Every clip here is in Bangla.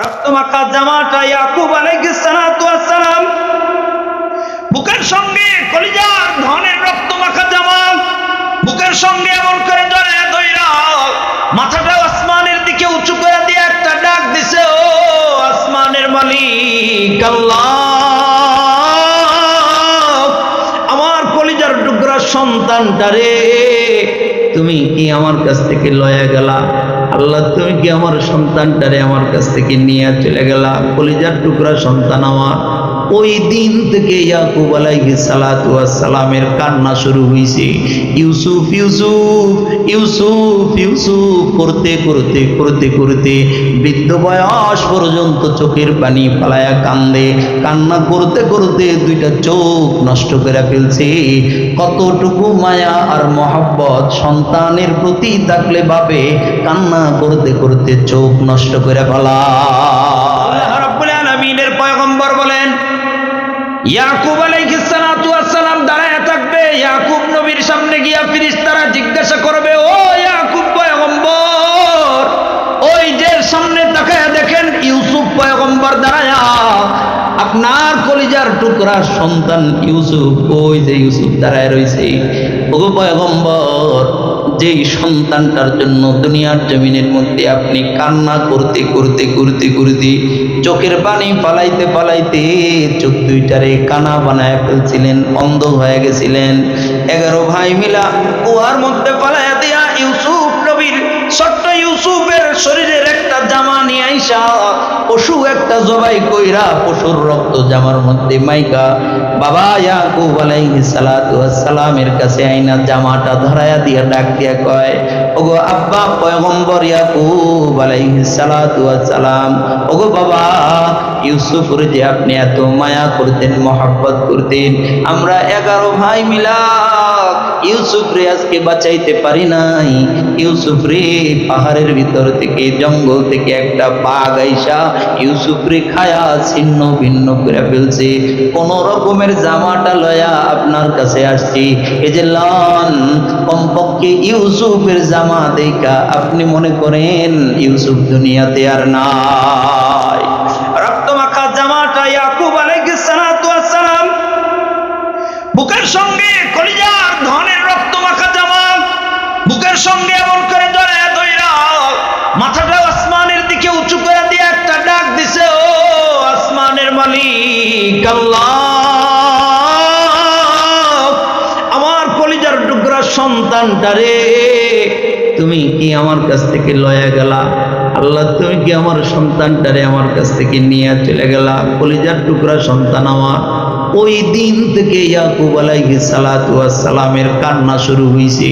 রক্তমাখা জামাটা ইয়াকুব আলাইহিস সালাতু ওয়াস সালাম বুকের সঙ্গে কলিজার ধনের রক্তমাখা জামা বুকের সঙ্গে এমন করে জড়ায় ধইরা মাথাটা আসমানের দিকে উঁচু করে দিয়ে একটা ডাক দিছে, ও আসমানের মালিক আল্লাহ, আমার কলিজার টুকরা সন্তানটারে তুমি কি আমার কাছ থেকে লয়ে গেলা? আল্লাহ, তুমি কি আমার সন্তানটারে আমার কাছ থেকে নিয়ে চলে গেলা? কলিজার টুকরা সন্তান আমার। ওই দিন থেকে ইয়াকুব আলাইহিস সালাতু ওয়াস সালামের কান্না শুরু হইছে। ইউসুফ ইউসুফ ইউসুফ ইউসুফ করতে করতে করতে করতে বৃদ্ধ বয়স পর্যন্ত চোখের পানি ফালায়া কান্দে। কান্না করতে করতে দুইটা চোখ নষ্ট করে ফেলছে। কতটুকু মায়া আর মহব্বত সন্তানের প্রতি থাকলে বাপে কান্না করতে করতে চোখ নষ্ট করে ফেলা। আল্লাহ রাব্বুল আলামিনের পয়গম্বর বলেন, ইয়াকুব আলাইহিস সালাতু ওয়াস সালাম দাঁড়ায় থাকবে, ইয়াকুব নবীর সামনে গিয়া ফেরেশতারা জিজ্ঞাসা করবে, ও ইয়াকুব পয়গম্বর, ওই যে সামনে তাকায়া দেখেন ইউসুফ পয়গম্বর দাঁড়ায়া, আপনার কলিজার টুকরা সন্তান ইউসুফ, ওই যে ইউসুফ দাঁড়ায় রয়েছে। ও পয়গম্বর, যেই সন্তানটার জন্য দুনিয়ার জমিনের মধ্যে আপনি কান্না করতে করতে করতে করতে চোখের পানি পালাইতে পালাইতে চোখ দুইটারে কানা বানায় ফেলছিলেন, অন্ধ হয়ে গেছিলেন, 11 ভাই মিলা কুয়ার মধ্যে পালাইয়া দিয়া ইউসুফ নবীর ছোট্ট ইউসুফের শরীরের একটা জামা নিয়ে আইসা পশু একটা জবাই কইরা পশুর রক্ত জামার মধ্যে মাইকা বাবা ইয়াকুব আলাইহিস সালাতু ওয়াস সালামের কাছে আইনা জামাটা ধরায়া দিয়া ডাক দিয়া কয়, ওগো আব্বা পয়গম্বর ইয়াকুব আলাইহিস সালাতু ওয়াস সালাম, ওগো বাবা ইউসুফের যে আপনি এত মায়া করতেন, মহব্বত করতেন, আমরা 11 ভাই মিলা ইউসুফ রে আজকে বাঁচাইতে পারি নাই। ইউসুফ রে পাহাড়ের ভিতর থেকে জঙ্গল থেকে একটা বাঘ আইসা ইউসুফ রে খায়া ছিন্ন ভিন্ন করে ফেলছে। কোন রকমের জামাটা লয়া আপনার কাছে আসছি, এই যে লন, কমপক্ষে ইউসুফের জামা দেখা আপনি মনে করেন ইউসুফ দুনিয়াতে আর নাই। রক্তমাখা জামাটা ইয়াকুব আলাইহিস সালাতু ওয়াস সালাম বুকের সঙ্গে কলিজার ধনের রক্তমাখা জামা বুকের সঙ্গে এমন করে জড়ায় ধইরা মাথাটা আসমানের দিকে উঁচু করে দিয়ে একটা ডাক দিছে, ও আসমানের মালিক আল্লাহ, আমার কলিজার টুকরা সন্তানটারে তুমি কি আমার কাছ থেকে লয়ে গেলা? আল্লাহ, তুমি কি আমার সন্তানটারে আমার কাছ থেকে নিয়ে চলে গেলা? কলিজার টুকরা সন্তান আমার। ওই দিন থেকে ইয়াকুব আলাইহিস সালাতু ওয়াস সালামের কান্না শুরু হইছে।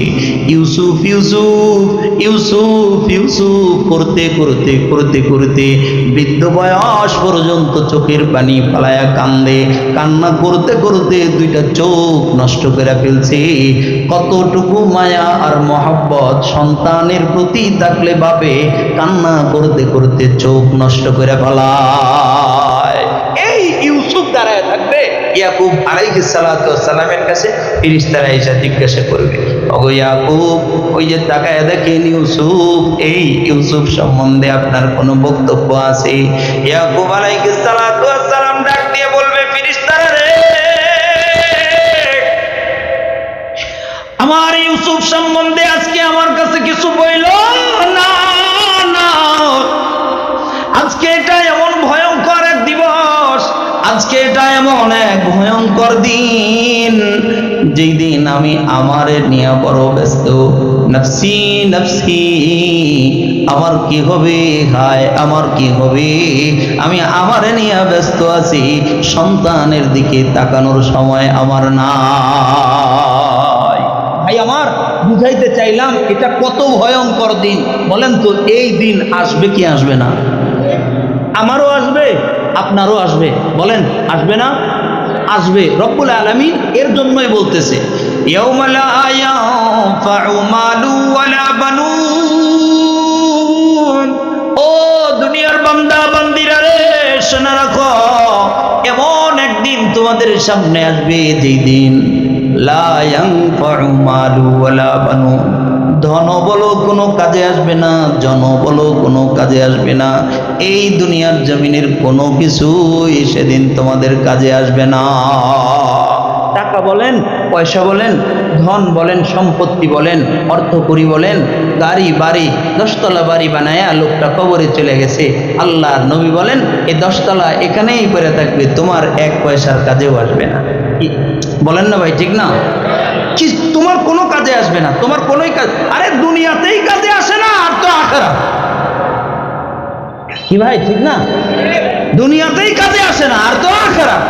ইউসুফ ইউসুফ ইউসুফ ইউসুফ করতে করতে করতে করতে বৃদ্ধ বয়স পর্যন্ত চোখের পানি ফালায়া কান্দে। কান্না করতে করতে দুইটা চোখ নষ্ট করে ফেলছে। কতটুকু মায়া আর মহব্বত সন্তানের প্রতি থাকলে বাপে কান্না করতে করতে চোখ নষ্ট করে ফেলায়। এই ইউসুফ দাঁড়ায় থাকবে ইয়াকুব আলাইহিস সালাতু ওয়াস সালামের কাছে, ফেরেশতারা এসে জিজ্ঞাসা করবে, ওগো ইয়াকুব, ওই যে তাকায় দেখেন ইউসুফ, এই ইউসুফ সম্বন্ধে আপনার কোনো বক্তব্য আছে? ইয়াকুব আলাইহিস সালাতু ওয়াস সালাম ডাক দিয়ে বলবে, ফেরেশতারা রে, আমার ইউসুফ সম্বন্ধে আজকে আমার কাছে কিছু বইল না, না, আজকে এটা এমন ভয়ঙ্কর এক দিবস, আজকে এটা এমন এক ভয়ঙ্কর দিন, যেই দিন আমি আমারে নিয়ে বড় ব্যস্ত। নফসি নফসি, আমার কি হবে, হায় আমার কি হবে, আমি আমারে নিয়ে ব্যস্ত আছি, সন্তানের দিকে তাকানোর সময় আমার নাই। ভাই আমার, বুঝাইতে চাইলাম এটা কত ভয়ঙ্কর দিন। বলেন তো, এই দিন আসবে কি আসবে না? আমারও আসবে, আপনারও আসবে, বলেন আসবে না? আসবে। রব্বুল আলামিন এর জন্যই বলতেছে, ইয়াউমা লা ইয়ানফাউ মালু ওয়ালা বানুন, ও দুনিয়ার বান্দা বান্দিরা রে, শোনা রাখো, এমন একদিন তোমাদের সামনে আসবে যেই দিন লা ইয়ানফাউ মালু ওয়ালা বানুন, ধন বলো কোনো কাজে আসবে না, জন বলো কোনো কাজে আসবে না, এই দুনিয়ার জমিনের কোনো কিছুই সেদিন তোমাদের কাজে আসবে না। টাকা বলেন, পয়সা বলেন, ধন বলেন, সম্পত্তি বলেন, অর্থকড়ি বলেন, গাড়ি বাড়ি, 10 তলা বাড়ি বানায়া লোকটা কবরে চলে গেছে, আল্লাহর নবী বলেন এই 10 তলা এখানেই পড়ে থাকবে, তোমার 1 পয়সার কাজেও আসবে না। কি বলেন না ভাই, ঠিক না? কি তোমার কোনো কাজে আসবে না, তোমার কোনোই কাজ, আরে দুনিয়াতেই কাজে আসে না, আর তো আখিরাত। কি ভাই, ঠিক না? দুনিয়াতেই কাজে আসে না, আর তো আখিরাত।